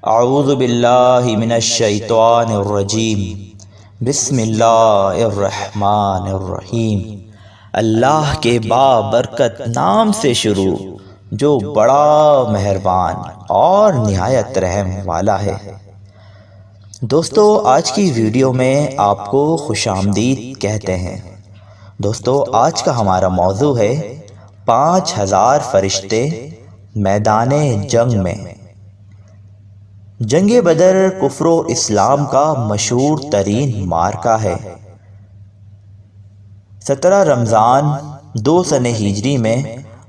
اعوذ باللہ من الشیطان الرجیم بسم اللہ الرحمن الرحیم۔ اللہ کے بابرکت نام سے شروع جو بڑا مہربان اور نہایت رحم والا ہے۔ دوستو، آج کی ویڈیو میں آپ کو خوش آمدید کہتے ہیں۔ دوستو، آج کا ہمارا موضوع ہے 5000 فرشتے میدان جنگ میں۔ جنگ بدر کفر و اسلام کا مشہور ترین معرکہ ہے۔ 17 رمضان 2 سنہ ہجری میں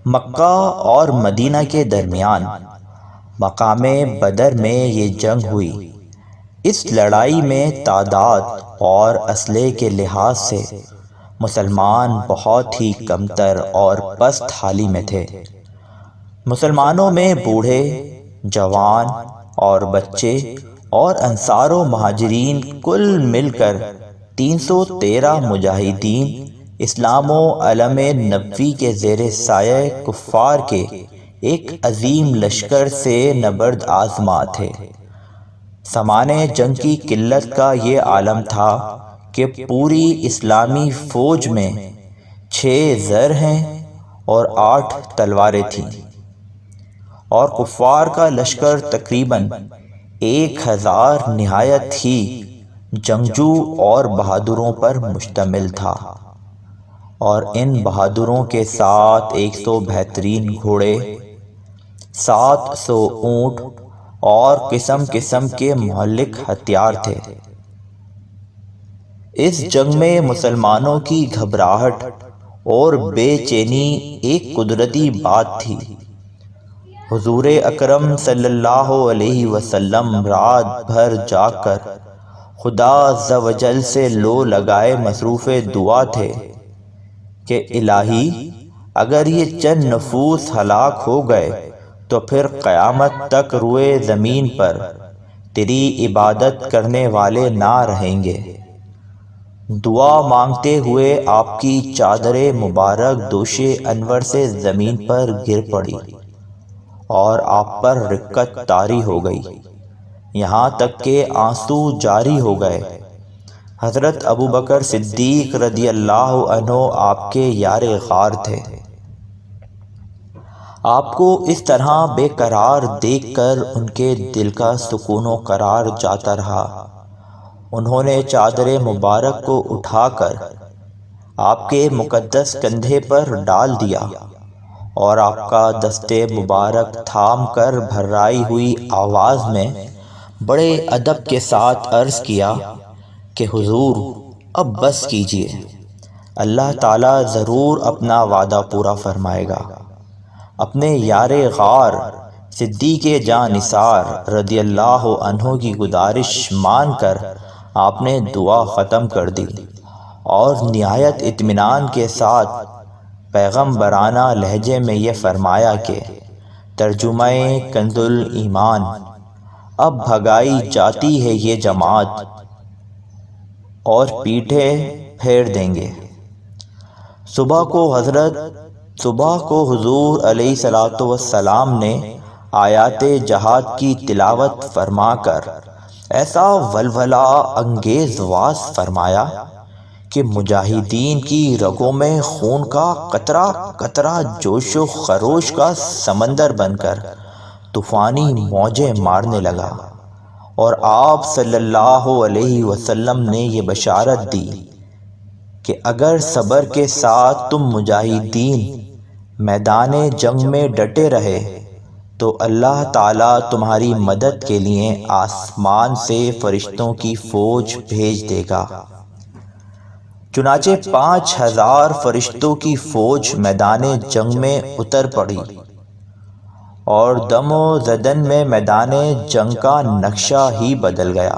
مکہ اور مدینہ کے درمیان مقام بدر میں یہ جنگ ہوئی۔ اس لڑائی میں تعداد اور اسلحے کے لحاظ سے مسلمان بہت ہی کمتر اور پست حالی میں تھے۔ مسلمانوں میں بوڑھے، جوان اور بچے اور انصار و مہاجرین کل مل کر 313 مجاہدین اسلام و علم نبوی کے زیر سایہ کفار کے ایک عظیم لشکر سے نبرد آزما تھے۔ سامان جنگ کی قلت کا یہ عالم تھا کہ پوری اسلامی فوج میں 6 زر ہیں اور 8 تلواریں تھیں، اور کفار کا لشکر تقریباً 1000 نہایت ہی جنگجو اور بہادروں پر مشتمل تھا، اور ان بہادروں کے ساتھ 100 بہترین گھوڑے، 700 اونٹ اور قسم قسم کے مہلک ہتھیار تھے۔ اس جنگ میں مسلمانوں کی گھبراہٹ اور بے چینی ایک قدرتی بات تھی۔ حضور اکرم صلی اللہ علیہ وسلم رات بھر جاگ کر خدا عز و جل سے لو لگائے مصروف دعا تھے کہ الہی، اگر یہ چند نفوس ہلاک ہو گئے تو پھر قیامت تک روئے زمین پر تیری عبادت کرنے والے نہ رہیں گے۔ دعا مانگتے ہوئے آپ کی چادر مبارک دوش انور سے زمین پر گر پڑی اور آپ پر رقت طاری ہو گئی، یہاں تک کہ آنسو جاری ہو گئے۔ حضرت ابوبکر صدیق رضی اللہ عنہ آپ کے یار غار تھے۔ آپ کو اس طرح بے قرار دیکھ کر ان کے دل کا سکون و قرار جاتا رہا۔ انہوں نے چادر مبارک کو اٹھا کر آپ کے مقدس کندھے پر ڈال دیا اور آپ کا دست مبارک تھام کر بھرائی ہوئی آواز میں بڑے ادب کے ساتھ عرض کیا کہ حضور، اب بس کیجئے، اللہ تعالیٰ ضرور اپنا وعدہ پورا فرمائے گا۔ اپنے یار غار صدیق جاں نثار رضی اللہ عنہ کی گزارش مان کر آپ نے دعا ختم کر دی اور نہایت اطمینان کے ساتھ پیغمبرانہ لہجے میں یہ فرمایا کہ ترجمہ کنز ایمان، اب بھگائی جاتی ہے یہ جماعت اور پیٹھیں پھیر دیں گے۔ صبح کو حضور علیہ السلام نے آیات جہاد کی تلاوت فرما کر ایسا ولولہ انگیز واز فرمایا کہ مجاہدین کی رگوں میں خون کا قطرہ قطرہ جوش و خروش کا سمندر بن کر طوفانی موجیں مارنے لگا، اور آپ صلی اللہ علیہ وسلم نے یہ بشارت دی کہ اگر صبر کے ساتھ تم مجاہدین میدان جنگ میں ڈٹے رہے تو اللہ تعالیٰ تمہاری مدد کے لیے آسمان سے فرشتوں کی فوج بھیج دے گا۔ چنانچہ 5000 فرشتوں کی فوج میدان جنگ میں اتر پڑی، اور دم و زدن میں میدان جنگ کا نقشہ ہی بدل گیا۔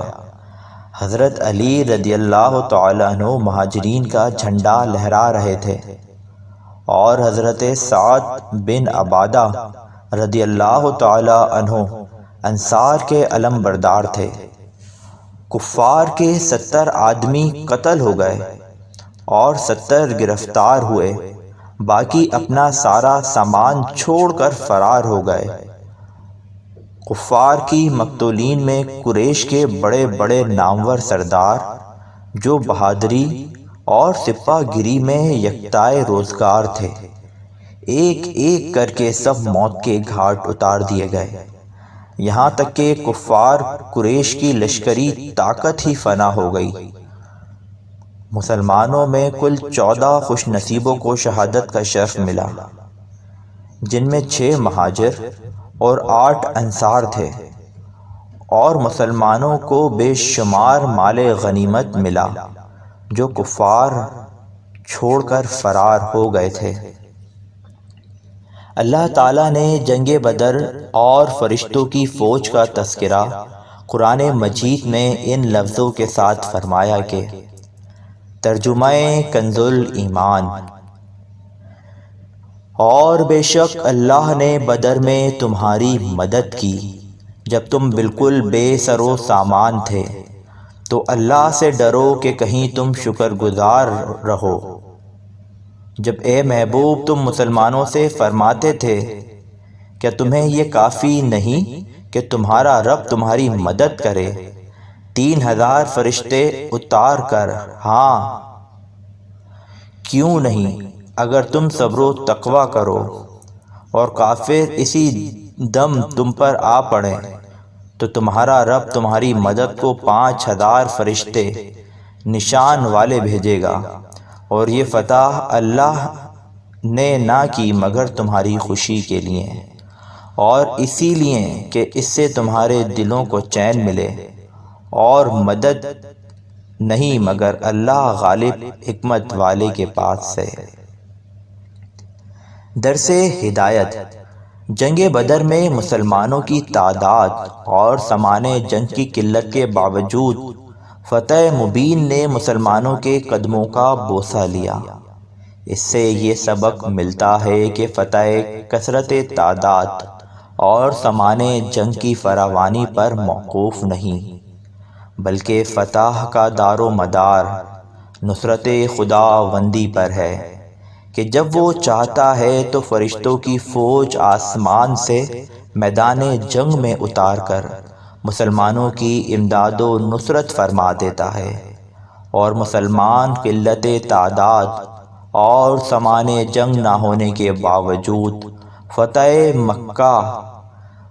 حضرت علی رضی اللہ تعالیٰ عنہ مہاجرین کا جھنڈا لہرا رہے تھے، اور حضرت سعد بن عبادہ رضی اللہ تعالیٰ عنہ انصار کے علم بردار تھے۔ کفار کے 70 آدمی قتل ہو گئے اور 70 گرفتار ہوئے، باقی اپنا سارا سامان چھوڑ کر فرار ہو گئے۔ کفار کی مقتولین میں قریش کے بڑے بڑے نامور سردار جو بہادری اور سپہ گیری میں یکتائے روزگار تھے، ایک ایک کر کے سب موت کے گھاٹ اتار دیے گئے، یہاں تک کہ کفار قریش کی لشکری طاقت ہی فنا ہو گئی۔ مسلمانوں میں کل 14 خوش نصیبوں کو شہادت کا شرف ملا، جن میں 6 مہاجر اور 8 انصار تھے، اور مسلمانوں کو بے شمار مال غنیمت ملا جو کفار چھوڑ کر فرار ہو گئے تھے۔ اللہ تعالیٰ نے جنگ بدر اور فرشتوں کی فوج کا تذکرہ قرآن مجید میں ان لفظوں کے ساتھ فرمایا کہ ترجمہ کنز الایمان، اور بے شک اللہ نے بدر میں تمہاری مدد کی جب تم بالکل بے سر و سامان تھے، تو اللہ سے ڈرو کہ کہیں تم شکر گزار رہو، جب اے محبوب تم مسلمانوں سے فرماتے تھے کیا تمہیں یہ کافی نہیں کہ تمہارا رب تمہاری مدد کرے 3000 فرشتے اتار کر؟ ہاں کیوں نہیں اگر تم صبر و تقوی کرو، اور کافر اسی دم تم پر آ پڑیں تو تمہارا رب تمہاری مدد کو 5000 فرشتے نشان والے بھیجے گا، اور یہ فتح اللہ نے نہ کی مگر تمہاری خوشی کے لیے، اور اسی لیے کہ اس سے تمہارے دلوں کو چین ملے، اور مدد نہیں مگر اللہ غالب حکمت والے کے پاس سے۔ درس ہدایت۔ جنگ بدر میں مسلمانوں کی تعداد اور سامان جنگ کی قلت کے باوجود فتح مبین نے مسلمانوں کے قدموں کا بوسہ لیا۔ اس سے یہ سبق ملتا ہے کہ فتح کثرت تعداد اور سامان جنگ کی فراوانی پر موقوف نہیں، بلکہ فتح کا دار و مدار نصرت خداوندی پر ہے کہ جب وہ چاہتا ہے تو فرشتوں کی فوج آسمان سے میدان جنگ میں اتار کر مسلمانوں کی امداد و نصرت فرما دیتا ہے، اور مسلمان قلت تعداد اور سامان جنگ نہ ہونے کے باوجود فتح مکہ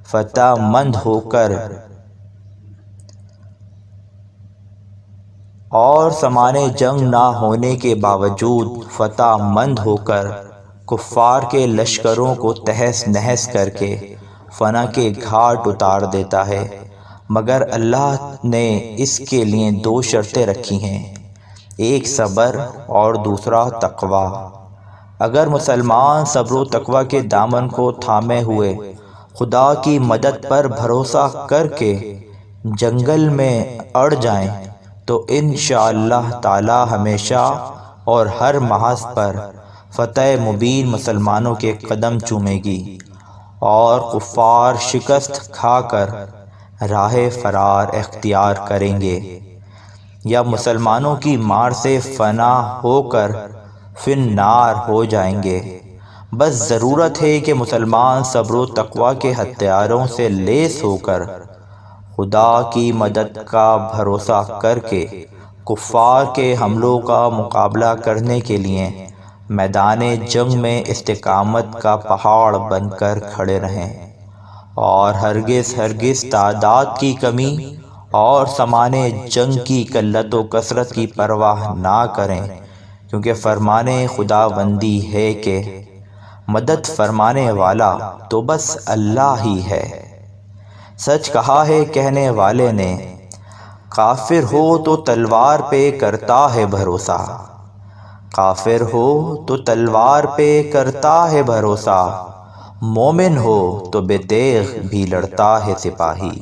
فتح مند ہو کر کفار کے لشکروں کو تہس نہس کر کے فنا کے گھاٹ اتار دیتا ہے، مگر اللہ نے اس کے لیے 2 شرطیں رکھی ہیں، ایک صبر اور دوسرا تقوی۔ اگر مسلمان صبر و تقوی کے دامن کو تھامے ہوئے خدا کی مدد پر بھروسہ کر کے جنگل میں اڑ جائیں تو انشاءاللہ تعالی ہمیشہ اور ہر محاذ پر فتح مبین مسلمانوں کے قدم چومے گی، اور کفار شکست کھا کر راہ فرار اختیار کریں گے، یا مسلمانوں کی مار سے فنا ہو کر فی النار ہو جائیں گے۔ بس ضرورت ہے کہ مسلمان صبر و تقوی کے ہتھیاروں سے لیس ہو کر خدا کی مدد کا بھروسہ کر کے کفار کے حملوں کا مقابلہ کرنے کے لیے میدان جنگ میں استقامت کا پہاڑ بن کر کھڑے رہیں، اور ہرگز تعداد کی کمی اور سامان جنگ کی قلت و کثرت کی پرواہ نہ کریں، کیونکہ فرمان خداوندی ہے کہ مدد فرمانے والا تو بس اللہ ہی ہے۔ سچ کہا ہے کہنے والے نے، کافر ہو تو تلوار پہ کرتا ہے بھروسہ، کافر ہو تو تلوار پہ کرتا ہے بھروسہ، مومن ہو تو بے تیغ بھی لڑتا ہے سپاہی۔